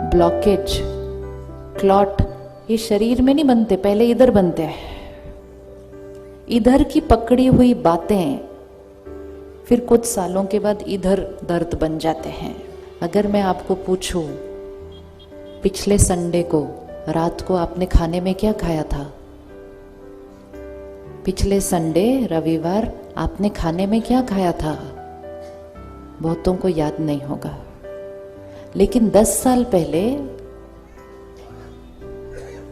Blockage, clot ये शरीर में नहीं बनते, पहले इधर बनते हैं। इधर की पकड़ी हुई बातें फिर कुछ सालों के बाद इधर दर्द बन जाते हैं। अगर मैं आपको पूछूं पिछले संडे को रात को आपने खाने में क्या खाया था? पिछले संडे रविवार आपने खाने में क्या खाया था? बहुतों को याद नहीं होगा, लेकिन 10 साल पहले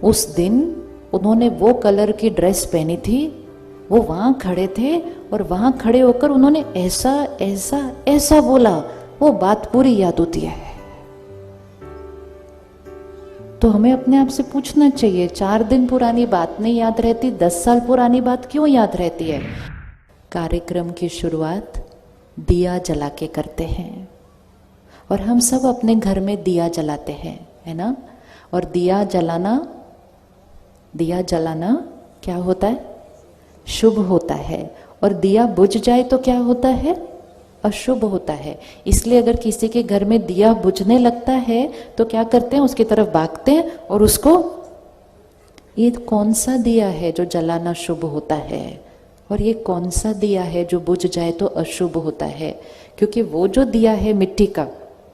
उस दिन उन्होंने वो कलर की ड्रेस पहनी थी, वो वहां खड़े थे और वहां खड़े होकर उन्होंने ऐसा ऐसा ऐसा बोला, वो बात पूरी याद होती है। तो हमें अपने आप से पूछना चाहिए, 4 दिन पुरानी बात नहीं याद रहती, 10 साल पुरानी बात क्यों याद रहती है? कार्यक्रम की शुरुआत दिया जला के करते हैं और हम सब अपने घर में दिया जलाते हैं, है ना? और दिया जलाना क्या होता है? शुभ होता है। और दिया बुझ जाए तो क्या होता है? अशुभ होता है। इसलिए अगर किसी के घर में दिया बुझने लगता है तो क्या करते हैं? उसकी तरफ भागते हैं और उसको, ये कौन सा दिया है जो जलाना शुभ होता है और ये कौन सा दिया है जो बुझ जाए तो अशुभ होता है? क्योंकि वो जो दिया है मिट्टी का,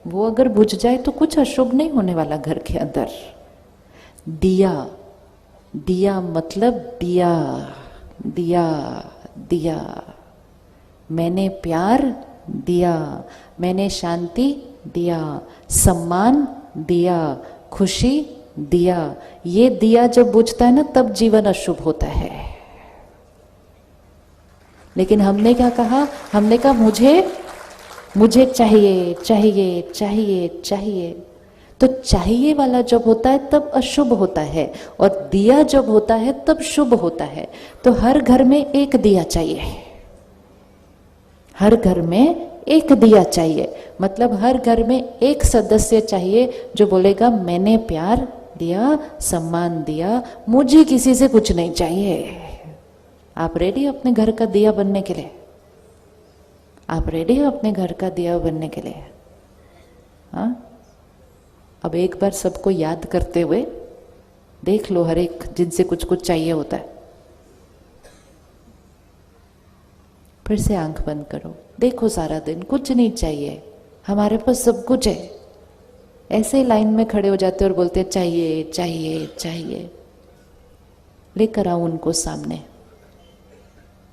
वो अगर बुझ जाए तो कुछ अशुभ नहीं होने वाला घर के अंदर। दिया मतलब दिया, दिया दिया। मैंने प्यार दिया, मैंने शांति दिया, सम्मान दिया, खुशी दिया। ये दिया जब बुझता है ना, तब जीवन अशुभ होता है। लेकिन हमने क्या कहा? हमने कहा मुझे चाहिए चाहिए चाहिए चाहिए। तो चाहिए वाला जब होता है तब अशुभ होता है और दिया जब होता है तब शुभ होता है। तो हर घर में एक दिया चाहिए, हर घर में एक दिया चाहिए। मतलब हर घर में एक सदस्य चाहिए जो बोलेगा मैंने प्यार दिया, सम्मान दिया, मुझे किसी से कुछ नहीं चाहिए। आप रेडी अपने घर का दिया बनने के लिए? आप रेडी हो अपने घर का दिया बनने के लिए? हाँ, अब एक बार सबको याद करते हुए देख लो, हर एक जिनसे कुछ कुछ चाहिए होता है। फिर से आंख बंद करो, देखो सारा दिन कुछ नहीं चाहिए, हमारे पास सब कुछ है। ऐसे ही लाइन में खड़े हो जाते और बोलते चाहिए चाहिए चाहिए। लेकर आओ उनको सामने,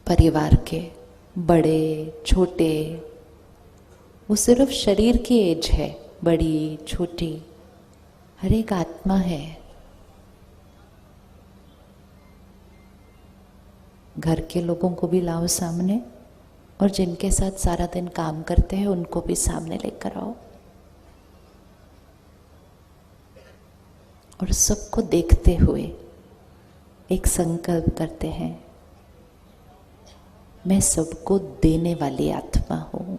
परिवार के बड़े छोटे, वो सिर्फ शरीर की एज है, बड़ी छोटी, हर एक आत्मा है। घर के लोगों को भी लाओ सामने और जिनके साथ सारा दिन काम करते हैं उनको भी सामने लेकर आओ और सबको देखते हुए एक संकल्प करते हैं, मैं सबको देने वाली आत्मा हूं,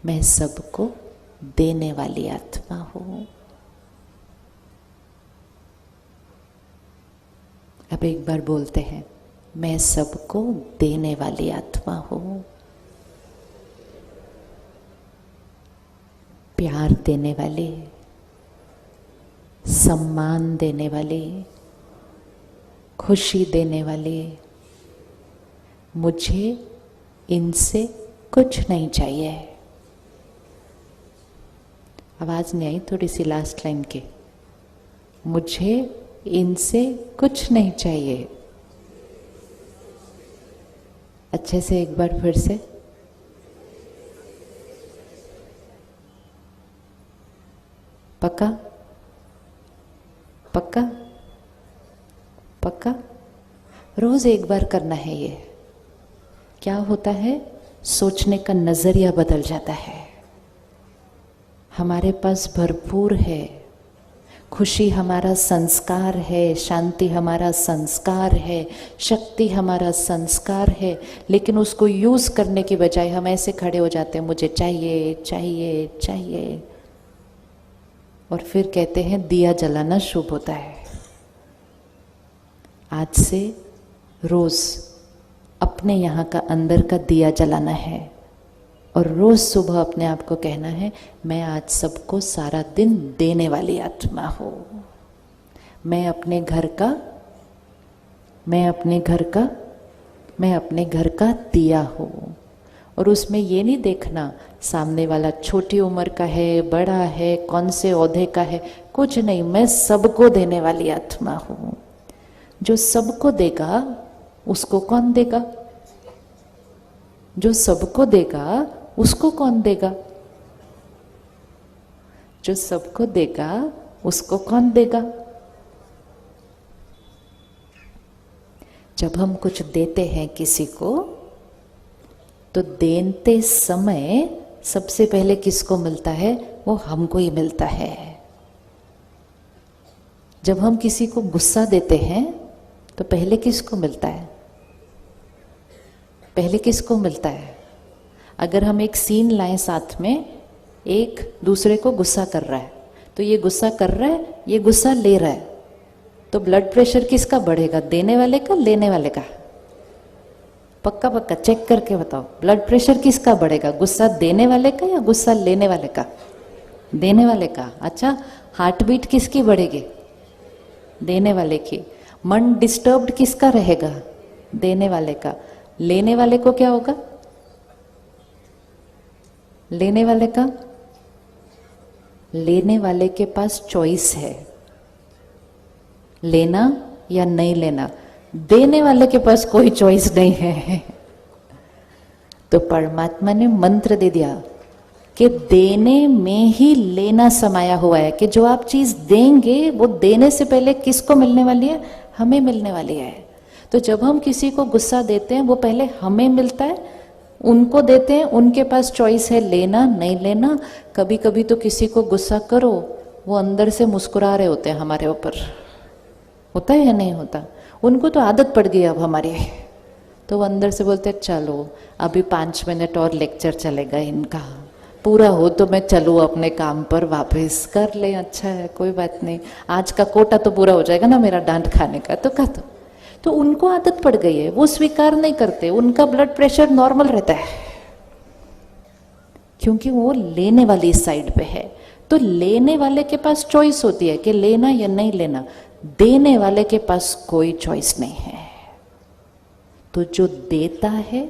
मैं सबको देने वाली आत्मा हूं। अब एक बार बोलते हैं, मैं सबको देने वाली आत्मा हूं, प्यार देने वाली, सम्मान देने वाली, खुशी देने वाली। मुझे इनसे कुछ नहीं चाहिए। आवाज नहीं आई थोड़ी सी लास्ट लाइन की? मुझे इनसे कुछ नहीं चाहिए। अच्छे से एक बार फिर से, पक्का पक्का पक्का? रोज एक बार करना है ये। क्या होता है? सोचने का नजरिया बदल जाता है। हमारे पास भरपूर है, खुशी हमारा संस्कार है, शांति हमारा संस्कार है, शक्ति हमारा संस्कार है। लेकिन उसको यूज करने की बजाय हम ऐसे खड़े हो जाते हैं, मुझे चाहिए चाहिए चाहिए, और फिर कहते हैं दिया जलाना शुभ होता है। आज से रोज अपने यहाँ का अंदर का दिया जलाना है। और रोज सुबह अपने आप को कहना है, मैं आज सबको सारा दिन देने वाली आत्मा हूं। मैं अपने घर का दिया हूं। और उसमें ये नहीं देखना सामने वाला छोटी उम्र का है, बड़ा है, कौन से ओहदे का है, कुछ नहीं। मैं सबको देने वाली आत्मा हूं। जो सबको देगा उसको कौन देगा? जो सबको देगा उसको कौन देगा? जो सबको देगा उसको कौन देगा? जब हम कुछ देते हैं किसी को, तो देते समय सबसे पहले किसको मिलता है? वो हमको ही मिलता है। जब हम किसी को गुस्सा देते हैं तो पहले किसको मिलता है? पहले किसको मिलता है? अगर हम एक सीन लाएं साथ में, एक दूसरे को गुस्सा कर रहा है, तो ये गुस्सा कर रहा है, ये गुस्सा ले रहा है, तो ब्लड प्रेशर किसका बढ़ेगा? देने वाले का, लेने वाले का? पक्का पक्का चेक करके बताओ, ब्लड प्रेशर किसका बढ़ेगा? गुस्सा देने वाले का या गुस्सा लेने वाले का? देने वाले का। अच्छा, हार्ट बीट किसकी बढ़ेगी? देने वाले की। मन डिस्टर्ब्ड किसका रहेगा? देने वाले का। लेने वाले को क्या होगा? लेने वाले का। लेने वाले के पास चॉइस है, लेना या नहीं लेना। देने वाले के पास कोई चॉइस नहीं है। तो परमात्मा ने मंत्र दे दिया कि देने में ही लेना समाया हुआ है, कि जो आप चीज देंगे वो देने से पहले किसको मिलने वाली है? हमें मिलने वाली है। तो जब हम किसी को गुस्सा देते हैं वो पहले हमें मिलता है, उनको देते हैं, उनके पास चॉइस है लेना नहीं लेना। कभी कभी तो किसी को गुस्सा करो, वो अंदर से मुस्कुरा रहे होते हैं हमारे ऊपर। होता है या नहीं होता? उनको तो आदत पड़ गई अब हमारी, तो वो अंदर से बोलते हैं चलो अभी 5 मिनट और लेक्चर चलेगा इनका, पूरा हो तो मैं चलूँ अपने काम पर वापस। कर ले, अच्छा है, कोई बात नहीं, आज का कोटा तो पूरा हो जाएगा ना मेरा डांट खाने का, तो कह दो। तो उनको आदत पड़ गई है, वो स्वीकार नहीं करते, उनका ब्लड प्रेशर नॉर्मल रहता है, क्योंकि वो लेने वाली साइड पे है। तो लेने वाले के पास चॉइस होती है कि लेना या नहीं लेना, देने वाले के पास कोई चॉइस नहीं है। तो जो देता है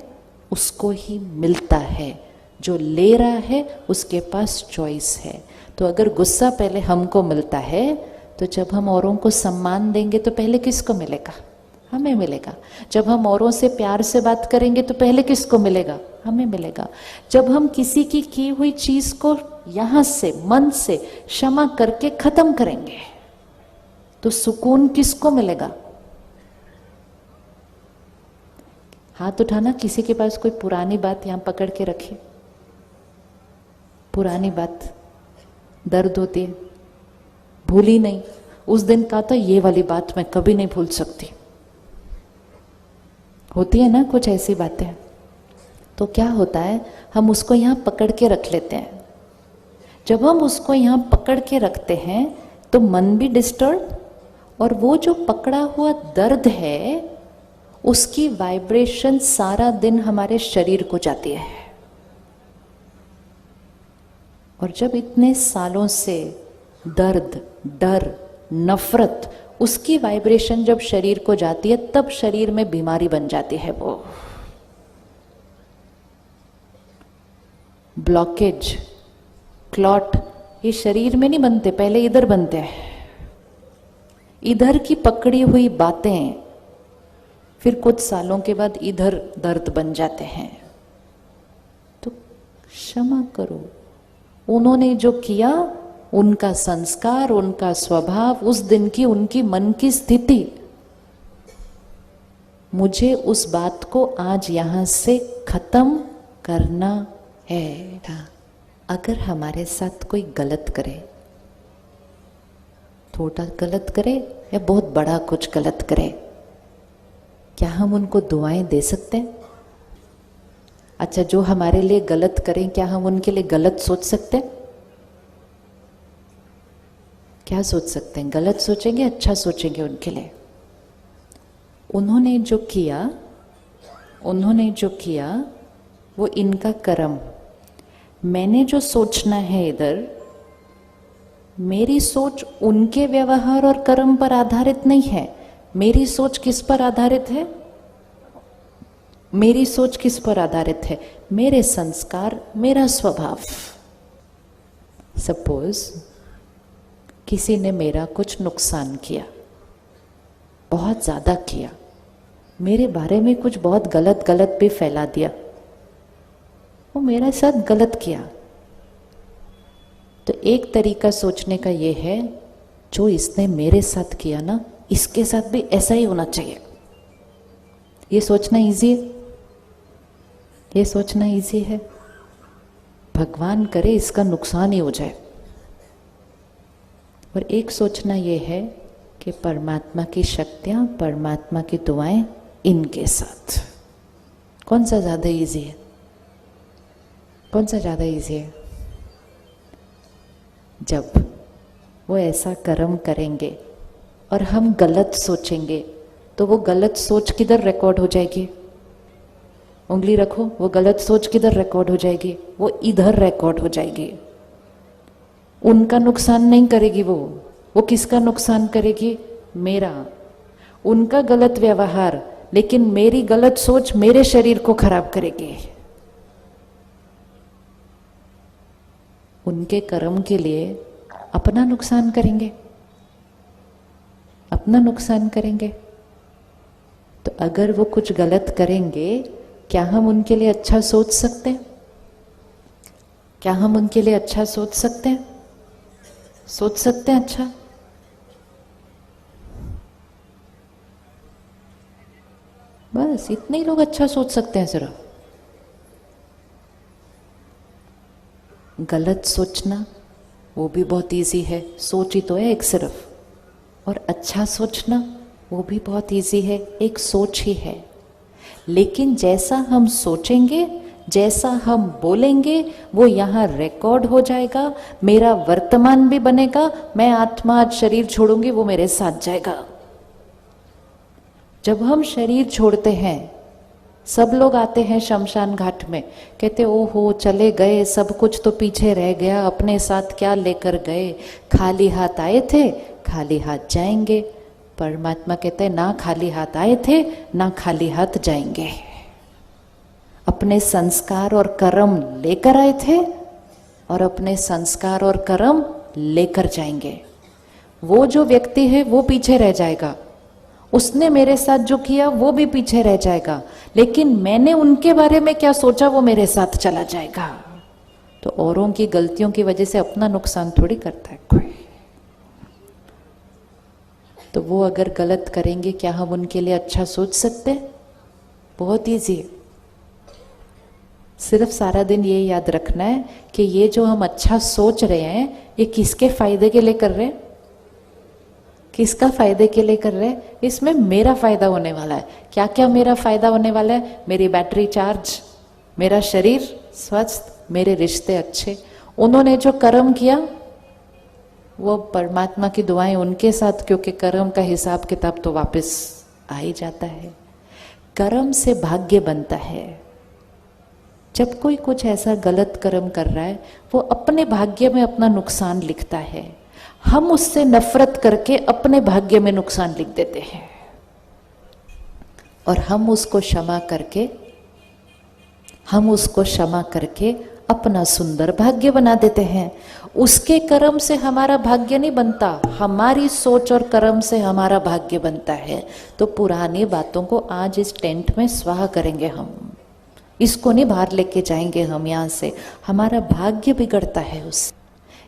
उसको ही मिलता है, जो ले रहा है उसके पास चॉइस है। तो अगर गुस्सा पहले हमको मिलता है, तो जब हम औरों को सम्मान देंगे तो पहले किसको मिलेगा? हमें मिलेगा। जब हम औरों से प्यार से बात करेंगे तो पहले किसको मिलेगा? हमें मिलेगा। जब हम किसी की हुई चीज को यहां से मन से क्षमा करके खत्म करेंगे तो सुकून किसको मिलेगा? हाथ उठाना, किसी के पास कोई पुरानी बात यहां पकड़ के रखे, पुरानी बात दर्द होती है, भूली नहीं, उस दिन कहा था ये वाली बात मैं कभी नहीं भूल सकती। होती है ना कुछ ऐसी बातें। तो क्या होता है, हम उसको यहां पकड़ के रख लेते हैं। जब हम उसको यहां पकड़ के रखते हैं तो मन भी डिस्टर्ब, और वो जो पकड़ा हुआ दर्द है उसकी वाइब्रेशन सारा दिन हमारे शरीर को जाती है। और जब इतने सालों से दर्द, डर, नफरत, उसकी वाइब्रेशन जब शरीर को जाती है तब शरीर में बीमारी बन जाती है। वो ब्लॉकेज, क्लॉट, ये शरीर में नहीं बनते, पहले इधर बनते हैं। इधर की पकड़ी हुई बातें फिर कुछ सालों के बाद इधर दर्द बन जाते हैं। तो क्षमा करो, उन्होंने जो किया, उनका संस्कार, उनका स्वभाव, उस दिन की उनकी मन की स्थिति, मुझे उस बात को आज यहां से खत्म करना है। अगर हमारे साथ कोई गलत करे, थोड़ा गलत करे या बहुत बड़ा कुछ गलत करे, क्या हम उनको दुआएं दे सकते हैं? अच्छा, जो हमारे लिए गलत करें, क्या हम उनके लिए गलत सोच सकते हैं? क्या सोच सकते हैं? गलत सोचेंगे, अच्छा सोचेंगे उनके लिए? उन्होंने जो किया वो इनका कर्म, मैंने जो सोचना है इधर, मेरी सोच उनके व्यवहार और कर्म पर आधारित नहीं है। मेरी सोच किस पर आधारित है? मेरी सोच किस पर आधारित है? मेरे संस्कार, मेरा स्वभाव। सपोज किसी ने मेरा कुछ नुकसान किया, बहुत ज्यादा किया, मेरे बारे में कुछ बहुत गलत गलत भी फैला दिया, वो मेरे साथ गलत किया, तो एक तरीका सोचने का ये है, जो इसने मेरे साथ किया ना, इसके साथ भी ऐसा ही होना चाहिए। ये सोचना इजी है, ये सोचना इजी है। भगवान करे इसका नुकसान ही हो जाए। और एक सोचना ये है कि परमात्मा की शक्तियां, परमात्मा की दुआएं इनके साथ। कौन सा ज्यादा इजी है? कौन सा ज्यादा इजी है? जब वो ऐसा कर्म करेंगे और हम गलत सोचेंगे, तो वो गलत सोच किधर रिकॉर्ड हो जाएगी? उंगली रखो, वो गलत सोच किधर रिकॉर्ड हो जाएगी? वो इधर रिकॉर्ड हो जाएगी। उनका नुकसान नहीं करेगी वो किसका नुकसान करेगी? मेरा। उनका गलत व्यवहार, लेकिन मेरी गलत सोच मेरे शरीर को खराब करेगी। उनके कर्म के लिए अपना नुकसान करेंगे, अपना नुकसान करेंगे। तो अगर वो कुछ गलत करेंगे, क्या हम उनके लिए अच्छा सोच सकते हैं? क्या हम उनके लिए अच्छा सोच सकते हैं? सोच सकते हैं अच्छा? बस इतने ही लोग अच्छा सोच सकते हैं सिर्फ। गलत सोचना वो भी बहुत इजी है, सोच ही तो है एक सिर्फ। और अच्छा सोचना वो भी बहुत इजी है, एक सोच ही है। लेकिन जैसा हम सोचेंगे, जैसा हम बोलेंगे, वो यहाँ रिकॉर्ड हो जाएगा। मेरा वर्तमान भी बनेगा। मैं आत्मा आज शरीर छोड़ूंगी, वो मेरे साथ जाएगा। जब हम शरीर छोड़ते हैं, सब लोग आते हैं शमशान घाट में, कहते ओहो चले गए, सब कुछ तो पीछे रह गया, अपने साथ क्या लेकर गए, खाली हाथ आए थे, खाली हाथ जाएंगे। परमात्मा कहते हैं ना खाली हाथ आए थे, ना खाली हाथ जाएंगे। अपने संस्कार और कर्म लेकर आए थे और अपने संस्कार और कर्म लेकर जाएंगे। वो जो व्यक्ति है वो पीछे रह जाएगा, उसने मेरे साथ जो किया वो भी पीछे रह जाएगा, लेकिन मैंने उनके बारे में क्या सोचा वो मेरे साथ चला जाएगा। तो औरों की गलतियों की वजह से अपना नुकसान थोड़ी करता है कोई। तो वो अगर गलत करेंगे, क्या हम उनके लिए अच्छा सोच सकते हैं? बहुत ईजी है। सिर्फ सारा दिन ये याद रखना है कि ये जो हम अच्छा सोच रहे हैं, ये किसके फायदे के लिए कर रहे हैं? किसका फायदे के लिए कर रहे हैं? इसमें मेरा फायदा होने वाला है। क्या क्या मेरा फायदा होने वाला है? मेरी बैटरी चार्ज, मेरा शरीर स्वस्थ, मेरे रिश्ते अच्छे। उन्होंने जो कर्म किया वो परमात्मा की दुआएं उनके साथ, क्योंकि कर्म का हिसाब किताब तो वापस आ ही जाता है। कर्म से भाग्य बनता है। जब कोई कुछ ऐसा गलत कर्म कर रहा है, वो अपने भाग्य में अपना नुकसान लिखता है। हम उससे नफरत करके अपने भाग्य में नुकसान लिख देते हैं और हम उसको क्षमा करके अपना सुंदर भाग्य बना देते हैं। उसके कर्म से हमारा भाग्य नहीं बनता, हमारी सोच और कर्म से हमारा भाग्य बनता है। तो पुरानी बातों को आज इस टेंट में स्वाहा करेंगे हम, इसको नहीं बाहर लेके जाएंगे हम यहाँ से। हमारा भाग्य बिगड़ता है उससे।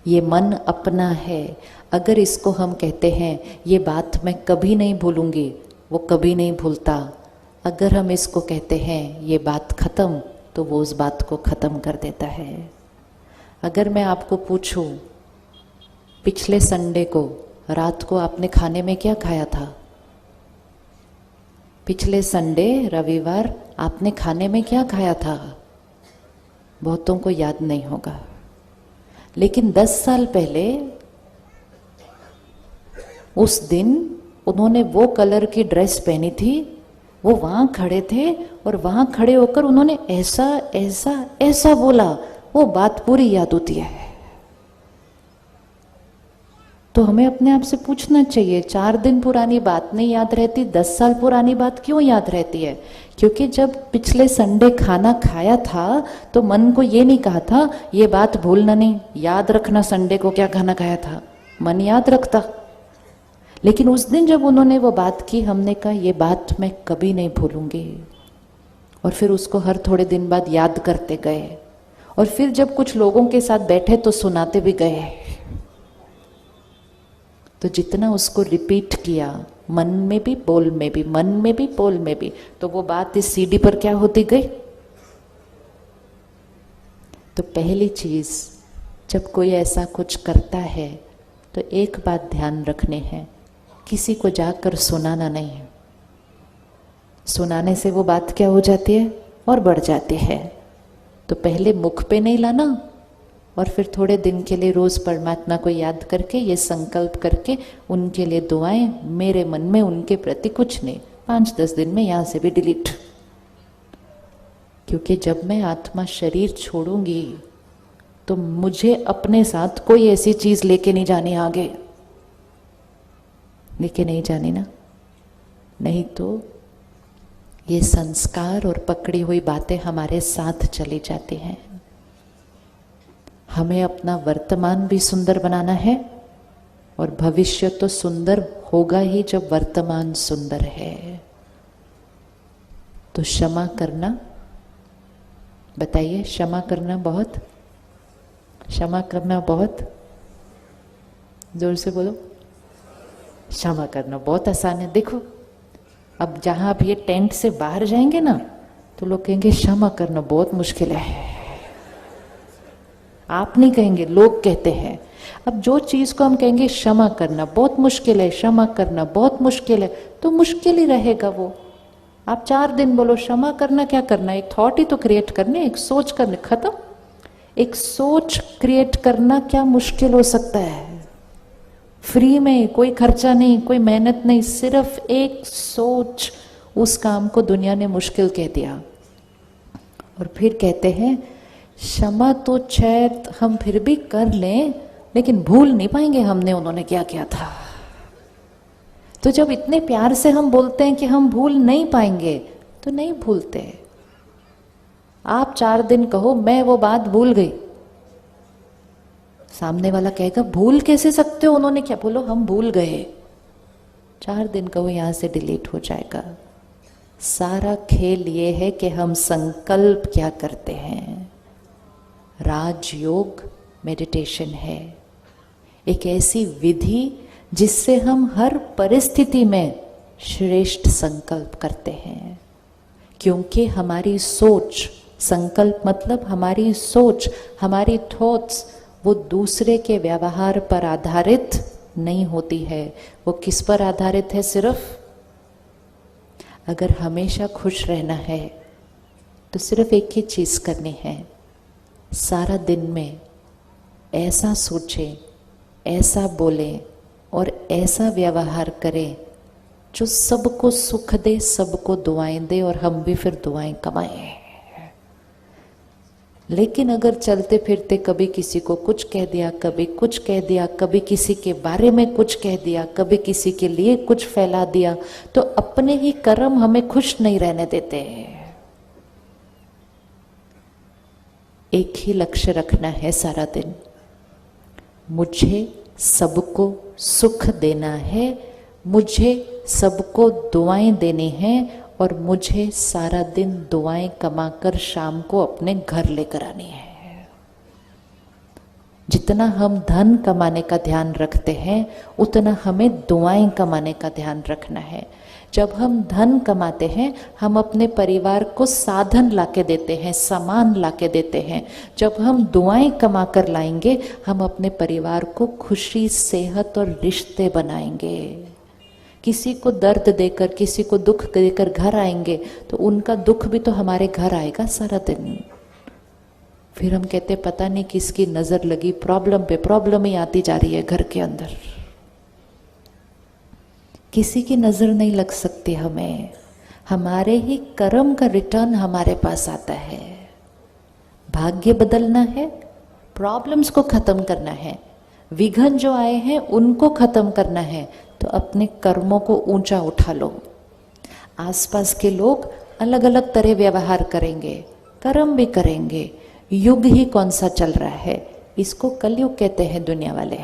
ये मन अपना है। अगर इसको हम कहते हैं ये बात मैं कभी नहीं भूलूंगी, वो कभी नहीं भूलता। अगर हम इसको कहते हैं ये बात खत्म, तो वो उस बात को खत्म कर देता है। अगर मैं आपको पूछूं पिछले संडे को रात को आपने खाने में क्या खाया था? पिछले संडे रविवार आपने खाने में क्या खाया था? बहुतों को याद नहीं होगा, लेकिन 10 साल पहले उस दिन उन्होंने वो कलर की ड्रेस पहनी थी, वो वहां खड़े थे और वहां खड़े होकर उन्होंने ऐसा ऐसा ऐसा बोला, वो बात पूरी याद होती है। तो हमें अपने आप से पूछना चाहिए, 4 दिन पुरानी बात नहीं याद रहती, 10 साल पुरानी बात क्यों याद रहती है? क्योंकि जब पिछले संडे खाना खाया था तो मन को ये नहीं कहा था ये बात भूलना नहीं, याद रखना संडे को क्या खाना खाया था, मन याद रखता। लेकिन उस दिन जब उन्होंने वो बात की, हमने कहा ये बात मैं कभी नहीं भूलूंगी, और फिर उसको हर थोड़े दिन बाद याद करते गए, और फिर जब कुछ लोगों के साथ बैठे तो सुनाते भी गए। तो जितना उसको रिपीट किया, मन में भी बोल में भी, मन में भी बोल में भी, तो वो बात इस सीडी पर क्या होती गई। तो पहली चीज, जब कोई ऐसा कुछ करता है तो एक बात ध्यान रखने हैं, किसी को जाकर सुनाना नहीं। सुनाने से वो बात क्या हो जाती है और बढ़ जाती है। तो पहले मुख पे नहीं लाना, और फिर थोड़े दिन के लिए रोज परमात्मा को याद करके ये संकल्प करके उनके लिए दुआएं, मेरे मन में उनके प्रति कुछ नहीं, 5-10 दिन में यहां से भी डिलीट। क्योंकि जब मैं आत्मा शरीर छोड़ूंगी तो मुझे अपने साथ कोई ऐसी चीज लेके नहीं जानी, आगे लेके नहीं जानी ना, नहीं तो ये संस्कार और पकड़ी हुई बातें हमारे साथ चली जाती हैं। हमें अपना वर्तमान भी सुंदर बनाना है, और भविष्य तो सुंदर होगा ही जब वर्तमान सुंदर है। तो क्षमा करना, बताइए, क्षमा करना बहुत, क्षमा करना बहुत, जोर से बोलो, क्षमा करना बहुत आसान है। देखो अब जहां आप ये टेंट से बाहर जाएंगे ना तो लोग कहेंगे क्षमा करना बहुत मुश्किल है। आप नहीं कहेंगे, लोग कहते हैं। अब जो चीज को हम कहेंगे क्षमा करना बहुत मुश्किल है, क्षमा करना बहुत मुश्किल है, तो मुश्किल ही रहेगा वो। आप 4 दिन बोलो क्षमा करना, क्या करना, एक थॉट ही तो क्रिएट करने, एक सोच करने, खत्म। एक सोच क्रिएट करना क्या मुश्किल हो सकता है? फ्री में, कोई खर्चा नहीं, कोई मेहनत नहीं, सिर्फ एक सोच, उस काम को दुनिया ने मुश्किल कह दिया। और फिर कहते हैं क्षमा तो शायद हम फिर भी कर लें, लेकिन भूल नहीं पाएंगे हमने उन्होंने क्या किया था। तो जब इतने प्यार से हम बोलते हैं कि हम भूल नहीं पाएंगे, तो नहीं भूलते। आप 4 दिन कहो मैं वो बात भूल गई, सामने वाला कहेगा भूल कैसे सकते हो, उन्होंने क्या, बोलो हम भूल गए। 4 दिन कहो यहां से डिलीट हो जाएगा। सारा खेल ये है कि हम संकल्प क्या करते हैं। राजयोग मेडिटेशन है, एक ऐसी विधि जिससे हम हर परिस्थिति में श्रेष्ठ संकल्प करते हैं। क्योंकि हमारी सोच, संकल्प मतलब हमारी सोच, हमारी थॉट्स, वो दूसरे के व्यवहार पर आधारित नहीं होती है। वो किस पर आधारित है? सिर्फ अगर हमेशा खुश रहना है तो सिर्फ एक ही चीज करनी है, सारा दिन में ऐसा सोचें, ऐसा बोलें और ऐसा व्यवहार करें जो सबको सुख दे, सबको दुआएं दे, और हम भी फिर दुआएं कमाएं। लेकिन अगर चलते फिरते कभी किसी को कुछ कह दिया, कभी कुछ कह दिया, कभी किसी के बारे में कुछ कह दिया, कभी किसी के लिए कुछ फैला दिया, तो अपने ही कर्म हमें खुश नहीं रहने देते हैं। एक ही लक्ष्य रखना है सारा दिन, मुझे सबको सुख देना है, मुझे सबको दुआएं देनी हैं, और मुझे सारा दिन दुआएं कमाकर शाम को अपने घर लेकर आनी है। जितना हम धन कमाने का ध्यान रखते हैं उतना हमें दुआएं कमाने का ध्यान रखना है। जब हम धन कमाते हैं हम अपने परिवार को साधन लाके देते हैं, सामान लाके देते हैं। जब हम दुआएं कमा कर लाएंगे हम अपने परिवार को खुशी, सेहत और रिश्ते बनाएंगे। किसी को दर्द देकर, किसी को दुख देकर घर आएंगे तो उनका दुख भी तो हमारे घर आएगा सारा दिन। फिर हम कहते पता नहीं किसकी नजर लगी, प्रॉब्लम पे प्रॉब्लम ही आती जा रही है घर के अंदर। किसी की नजर नहीं लग सकती हमें, हमारे ही कर्म का रिटर्न हमारे पास आता है। भाग्य बदलना है, प्रॉब्लम्स को खत्म करना है, विघ्न जो आए हैं उनको खत्म करना है, तो अपने कर्मों को ऊंचा उठा लो। आसपास के लोग अलग अलग तरह व्यवहार करेंगे, कर्म भी करेंगे, युग ही कौन सा चल रहा है, इसको कलयुग कहते हैं दुनिया वाले।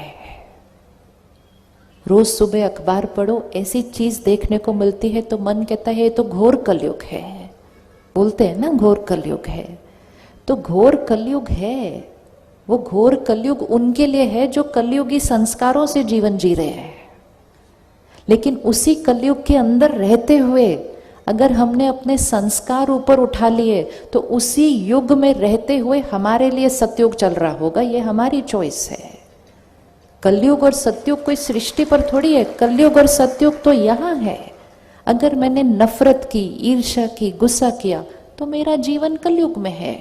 रोज सुबह अखबार पढ़ो, ऐसी चीज देखने को मिलती है तो मन कहता है ये तो घोर कलयुग है। बोलते हैं ना घोर कलयुग है, तो घोर कलयुग है। वो घोर कलयुग उनके लिए है जो कलयुगी संस्कारों से जीवन जी रहे हैं। लेकिन उसी कलयुग के अंदर रहते हुए अगर हमने अपने संस्कार ऊपर उठा लिए तो उसी युग में रहते हुए हमारे लिए सतयुग चल रहा होगा। ये हमारी चॉइस है। कलयुग और सतयुग कोई सृष्टि पर थोड़ी है, कलयुग और सतयुग तो यहाँ है। अगर मैंने नफरत की, ईर्ष्या की, गुस्सा किया तो मेरा जीवन कलयुग में है।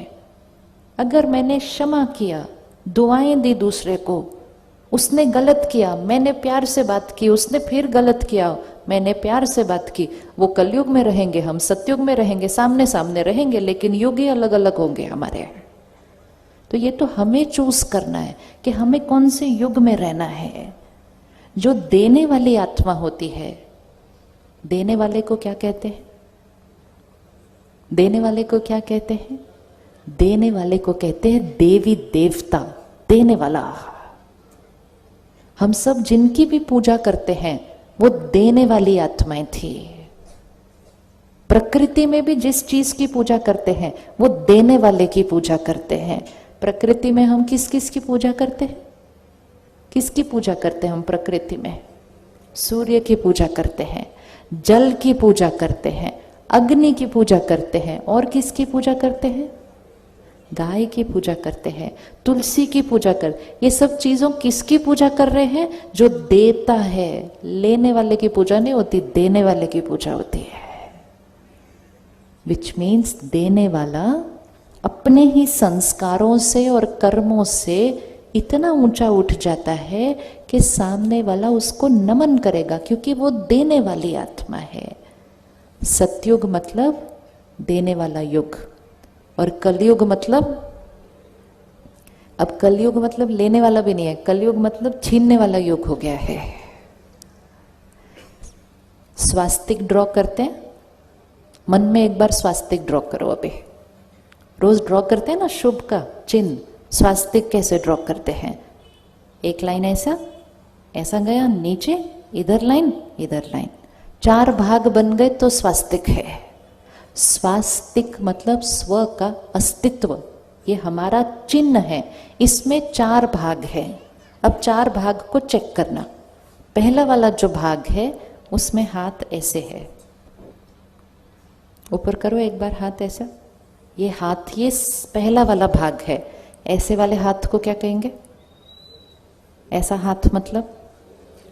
अगर मैंने क्षमा किया, दुआएं दी दूसरे को, उसने गलत किया, मैंने प्यार से बात की, उसने फिर गलत किया, मैंने प्यार से बात की, वो कलयुग में रहेंगे, हम सतयुग में रहेंगे, सामने सामने रहेंगे, लेकिन युग ही अलग अलग होंगे हमारे। तो ये तो हमें चूज करना है कि हमें कौन से युग में रहना है। जो देने वाली आत्मा होती है, देने वाले को क्या कहते हैं? देने वाले को क्या कहते हैं? देने वाले को कहते हैं देवी देवता, देने वाला। हम सब जिनकी भी पूजा करते हैं वो देने वाली आत्माएं थी। प्रकृति में भी जिस चीज की पूजा करते हैं वो देने वाले की पूजा करते हैं। प्रकृति में हम किस किस की पूजा करते हैं? किसकी पूजा करते हैं हम प्रकृति में? सूर्य की पूजा करते हैं, जल की पूजा करते हैं, अग्नि की पूजा करते हैं, और किसकी पूजा करते हैं? गाय की पूजा करते हैं, तुलसी की पूजा कर। ये सब चीजों किसकी पूजा कर रहे हैं? जो देता है। लेने वाले की पूजा नहीं होती, देने वाले की पूजा होती है। विच मीन्स देने वाला अपने ही संस्कारों से और कर्मों से इतना ऊंचा उठ जाता है कि सामने वाला उसको नमन करेगा, क्योंकि वो देने वाली आत्मा है। सतयुग मतलब देने वाला युग, और कलयुग मतलब, अब कलयुग मतलब लेने वाला भी नहीं है, कलयुग मतलब छीनने वाला युग हो गया है। स्वास्तिक ड्रॉ करते हैं, मन में एक बार स्वास्तिक ड्रॉ करो। अभी रोज ड्रॉ करते हैं ना शुभ का चिन्ह, स्वास्तिक कैसे ड्रॉ करते हैं? एक लाइन ऐसा, ऐसा गया नीचे, इधर लाइन, इधर लाइन, 4 भाग बन गए तो स्वास्तिक है। स्वास्तिक मतलब स्व का अस्तित्व, ये हमारा चिन्ह है। इसमें 4 भाग है। अब 4 भाग को चेक करना। पहला वाला जो भाग है उसमें हाथ ऐसे है, ऊपर करो एक बार हाथ ऐसा। ये हाथ, ये पहला वाला भाग है। ऐसे वाले हाथ को क्या कहेंगे? ऐसा हाथ मतलब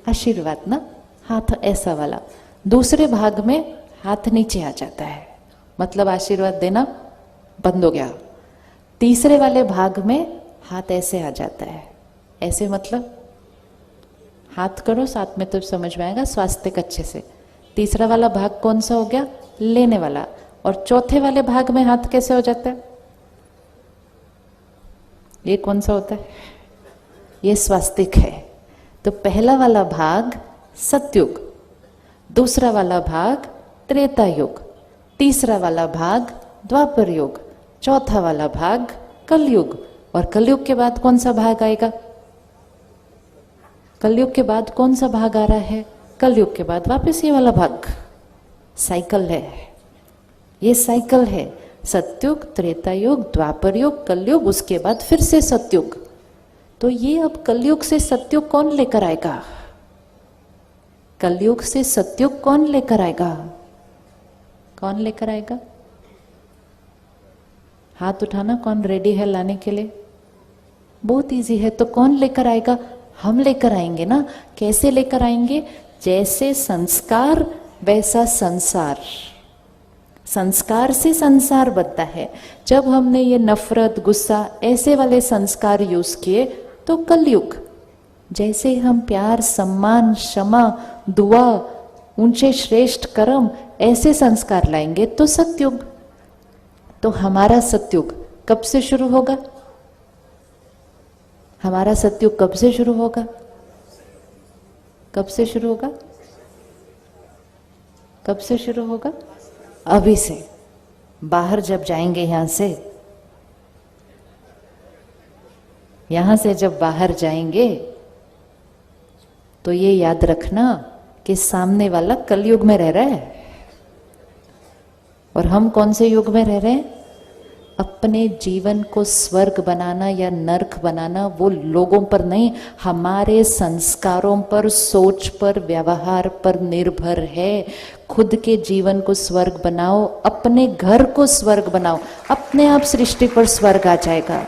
आशीर्वाद ना, हाथ ऐसा वाला। दूसरे भाग में हाथ नीचे आ जाता है, मतलब आशीर्वाद देना बंद हो गया। तीसरे वाले भाग में हाथ ऐसे आ जाता है, ऐसे मतलब हाथ करो साथ में तो समझ में आएगा स्वास्तिक अच्छे से। तीसरा वाला भाग कौन सा हो गया? लेने वाला। और चौथे वाले भाग में हाथ कैसे हो जाता है? ये कौन सा होता है? ये स्वास्तिक है। तो पहला वाला भाग सतयुग, दूसरा वाला भाग त्रेता युग, तीसरा वाला भाग द्वापर युग, चौथा वाला भाग कलयुग। और कलयुग के बाद कौन सा भाग आएगा? कलयुग के बाद कौन सा भाग आ रहा है? कलयुग के बाद वापस ये वाला भाग। साइकिल है, ये साइकिल है। सतयुग, त्रेता युग, द्वापर युग, कलयुग, उसके बाद फिर से सतयुग। तो ये अब कलयुग से सतयुग कौन लेकर आएगा? कलयुग से सतयुग कौन लेकर आएगा? कौन लेकर आएगा? हाथ उठाना, कौन रेडी है लाने के लिए? बहुत इजी है। तो कौन लेकर आएगा? हम लेकर आएंगे ना। कैसे लेकर आएंगे? जैसे संस्कार वैसा संसार। संस्कार से संसार बनता है। जब हमने ये नफरत, गुस्सा ऐसे वाले संस्कार यूज किए तो कलयुग। जैसे हम प्यार, सम्मान, क्षमा, दुआ, ऊंचे श्रेष्ठ कर्म ऐसे संस्कार लाएंगे तो सतयुग। तो हमारा सतयुग कब से शुरू होगा? हमारा सतयुग कब से शुरू होगा? कब से शुरू होगा? कब से शुरू होगा? अभी से। बाहर जब जाएंगे यहां से जब बाहर जाएंगे तो ये याद रखना कि सामने वाला कलयुग में रह रहा है और हम कौन से युग में रह रहे हैं? अपने जीवन को स्वर्ग बनाना या नरक बनाना वो लोगों पर नहीं, हमारे संस्कारों पर, सोच पर, व्यवहार पर निर्भर है। खुद के जीवन को स्वर्ग बनाओ, अपने घर को स्वर्ग बनाओ, अपने आप सृष्टि पर स्वर्ग आ जाएगा।